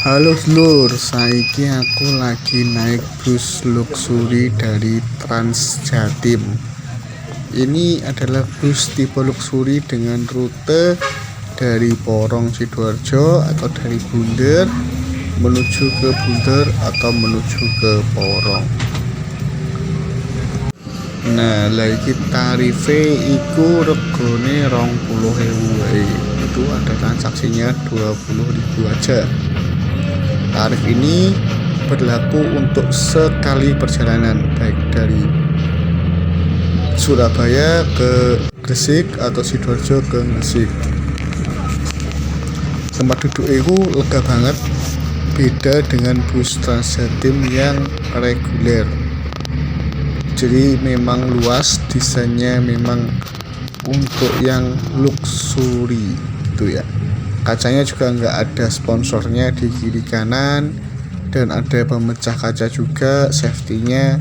Halo Lur, saiki aku lagi naik bus luxury dari Trans Jatim. Ini adalah bus tipe luxury dengan rute dari Porong Sidoarjo atau dari Bunder menuju ke Bunder atau menuju ke Porong. Nah, lagi tarife iku regone 20.000 wae. Itu ada transaksinya 20.000 aja. Tarif ini berlaku untuk sekali perjalanan, baik dari Surabaya ke Gresik atau Sidoarjo ke Gresik. Tempat duduk itu lega banget, beda dengan bus Trans Jatim yang reguler. Jadi memang luas, desainnya memang untuk yang luxury gitu ya. Kacanya juga nggak ada sponsornya di kiri kanan, dan ada pemecah kaca juga, safety-nya,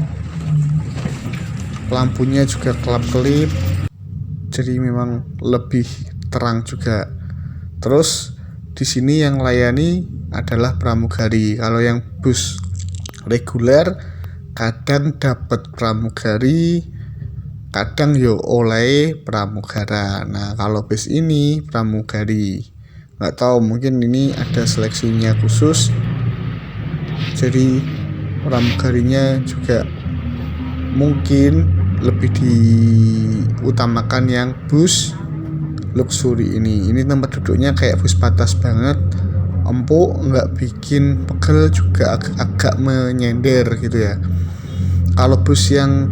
lampunya juga kelap-kelip, jadi memang lebih terang juga. Terus di sini yang layani adalah pramugari. Kalau yang bus reguler kadang dapat pramugari, kadang yo oleh pramugara. Nah, kalau bus ini pramugari, nggak tahu, mungkin ini ada seleksinya khusus, jadi pramugarinya juga mungkin lebih diutamakan yang bus luxury ini. Ini tempat duduknya kayak bus patas banget, empuk, nggak bikin pegel, juga agak menyender gitu ya. Kalau bus yang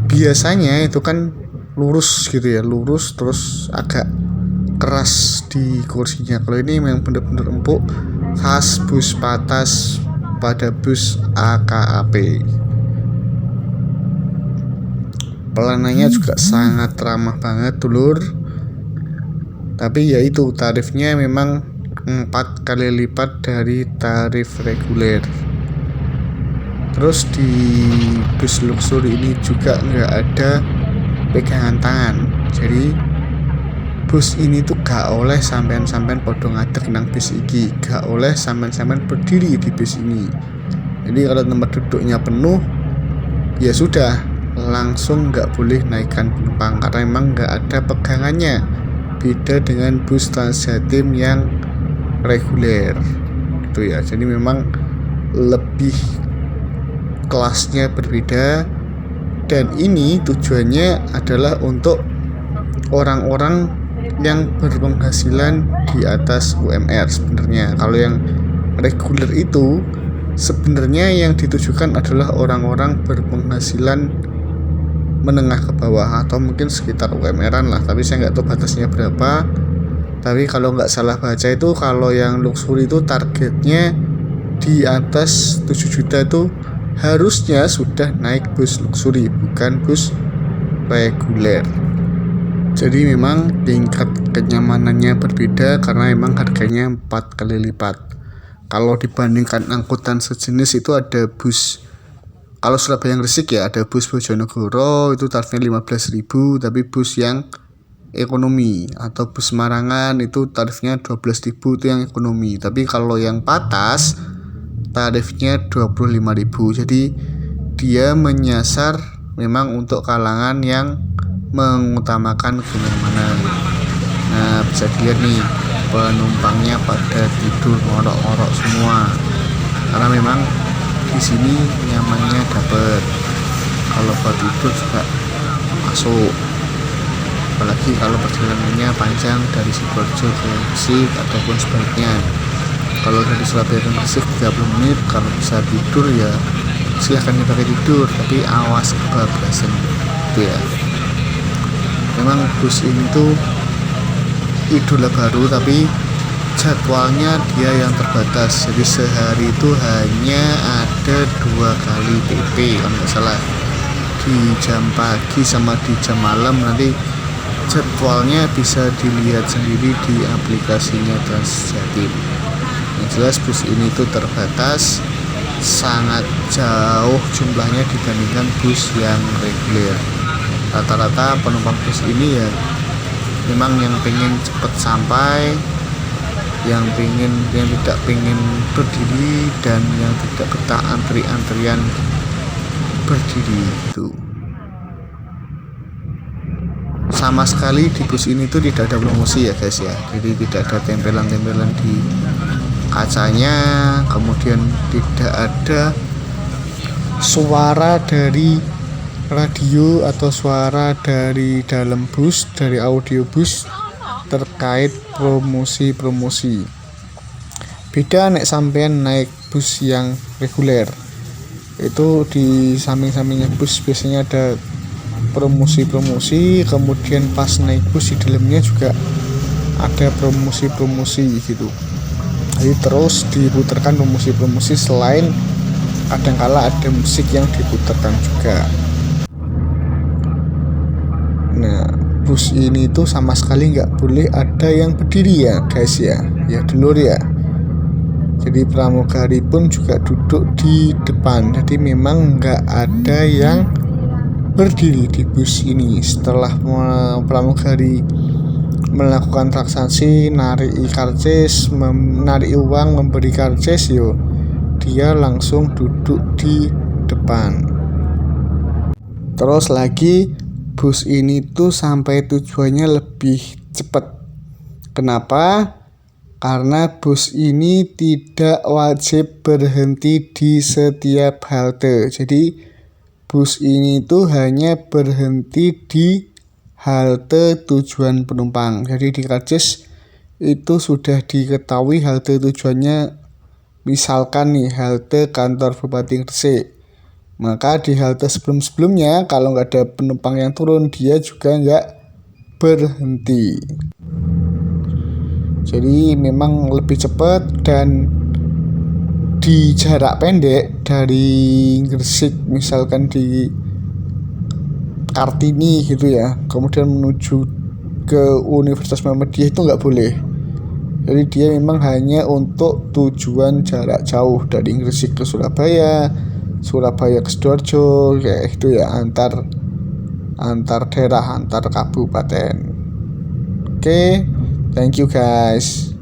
biasanya itu kan lurus gitu ya, lurus terus agak keras di kursinya. Kalau ini memang bener-bener empuk, khas bus patas pada bus AKAP. Pelayanannya juga sangat ramah banget dulur. Tapi ya itu, tarifnya memang 4 kali lipat dari tarif reguler. Terus di bus luxury ini juga nggak ada pegangan tangan. Jadi bus ini tuh gak oleh sampean podo ngadeg nang bis iki, gak oleh sampean berdiri di bis ini. Jadi kalau tempat duduknya penuh, ya sudah, langsung nggak boleh naikkan penumpang karena memang nggak ada pegangannya. Beda dengan bus Trans Jatim yang reguler itu ya. Jadi memang lebih kelasnya berbeda, dan ini tujuannya adalah untuk orang-orang yang berpenghasilan di atas UMR sebenarnya. Kalau yang reguler itu sebenarnya yang ditujukan adalah orang-orang berpenghasilan menengah ke bawah atau mungkin sekitar UMR-an lah, tapi saya nggak tahu batasnya berapa. Tapi kalau nggak salah baca itu, kalau yang luxury itu targetnya di atas 7 juta itu harusnya sudah naik bus luxury, bukan bus reguler. Jadi memang tingkat kenyamanannya berbeda karena memang harganya 4 kali lipat. Kalau dibandingkan angkutan sejenis itu ada bus, kalau Surabaya Gresik ya ada bus Bojonegoro itu tarifnya 15.000, tapi bus yang ekonomi, atau bus Marangan itu tarifnya 12.000, itu yang ekonomi. Tapi kalau yang patas tarifnya 25.000. Jadi dia menyasar memang untuk kalangan yang mengutamakan kenyamanan. Nah, bisa dilihat nih, penumpangnya pada tidur ngorok-ngorok semua karena memang di sini nyamannya dapet. Kalau buat tidur juga masuk, apalagi kalau perjalanannya panjang dari Sidoarjo ke Gresik ataupun sebaliknya. Kalau dari Surabaya ke Gresik 30 menit, kalau bisa tidur ya silahkan dipakai tidur, tapi awas kebablasan gitu ya. Memang bus ini tuh idola baru, tapi jadwalnya dia yang terbatas. Jadi sehari itu hanya ada 2 kali PP kalau nggak salah, di jam pagi sama di jam malam. Nanti jadwalnya bisa dilihat sendiri di aplikasinya Trans Jatim. Yang jelas bus ini tuh terbatas, sangat jauh jumlahnya dibandingkan bus yang reguler. Rata-rata penumpang bus ini ya memang yang pengen cepet sampai, yang tidak pengen berdiri dan yang tidak betah antri-antrian berdiri itu. Sama sekali di bus ini tuh tidak ada promosi ya guys ya, jadi tidak ada tempelan-tempelan di kacanya, kemudian tidak ada suara dari radio atau suara dari dalam bus, dari audio bus terkait promosi. Beda nek sampean naik bus yang reguler, itu di samping-sampingnya bus biasanya ada promosi, kemudian pas naik bus di dalamnya juga ada promosi gitu. Jadi terus diputarkan promosi selain kadangkala ada musik yang diputarkan juga. Nah, bus ini tuh sama sekali nggak boleh ada yang berdiri ya guys ya dulur ya. Jadi pramugari pun juga duduk di depan, jadi memang nggak ada yang berdiri di bus ini. Setelah pramugari melakukan transaksi, narik karcis, menarik uang, memberi karcis, dia langsung duduk di depan. Terus lagi bus ini tuh sampai tujuannya lebih cepat. Kenapa? Karena bus ini tidak wajib berhenti di setiap halte. Jadi bus ini tuh hanya berhenti di halte tujuan penumpang. Jadi di karcis itu sudah diketahui halte tujuannya, misalkan nih halte kantor Bupati Gresik, maka di halte sebelumnya kalau nggak ada penumpang yang turun, dia juga nggak berhenti. Jadi memang lebih cepat dan di jarak pendek dari Gresik, misalkan di Kartini gitu ya, kemudian menuju ke Universitas Muhammadiyah itu nggak boleh. Jadi dia memang hanya untuk tujuan jarak jauh dari Gresik ke Surabaya ke Sidoarjo, kayak itu ya, antar daerah, antar kabupaten. Oke, thank you guys.